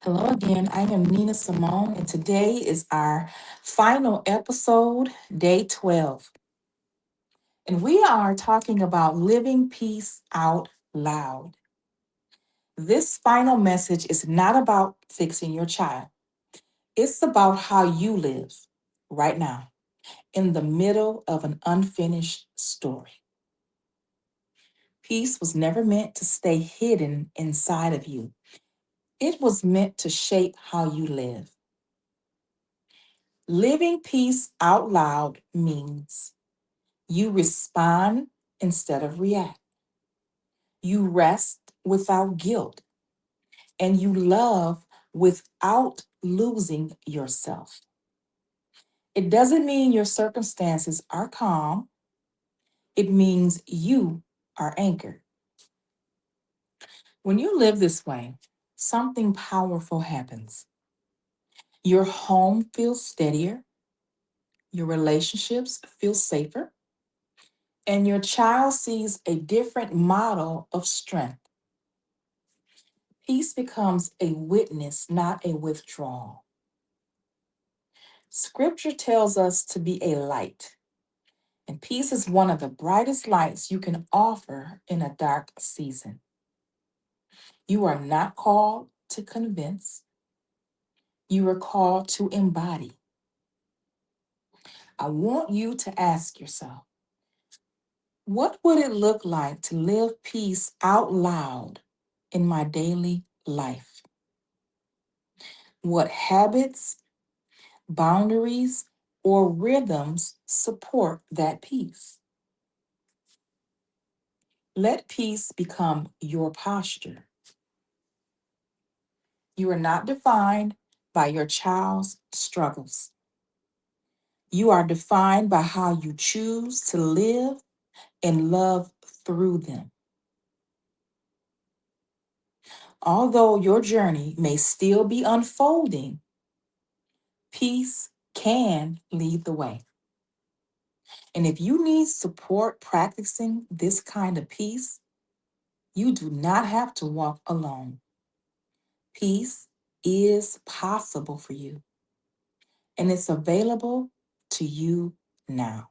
Hello again. I am Nina Simone, and today is our final episode, day 12. And we are talking about living peace out loud. This final message is not about fixing your child, it's about how you live right now in the middle of an unfinished story. Peace was never meant to stay hidden inside of you, it was meant to shape how you live. Living peace out loud means you respond instead of react. You rest without guilt, and you love without losing yourself. It doesn't mean your circumstances are calm, it means you are anchored. When you live this way, something powerful happens. Your home feels steadier, your relationships feel safer, and your child sees a different model of strength. Peace becomes a witness, not a withdrawal. Scripture tells us to be a light, and peace is one of the brightest lights you can offer in a dark season. You are not called to convince, you are called to embody. I want you to ask yourself, what would it look like to live peace out loud in my daily life? What habits, boundaries, or rhythms support that peace? Let peace become your posture. You are not defined by your child's struggles. You are defined by how you choose to live and love through them. Although your journey may still be unfolding, peace can lead the way. And if you need support practicing this kind of peace, you do not have to walk alone. Peace is possible for you, and it's available to you now.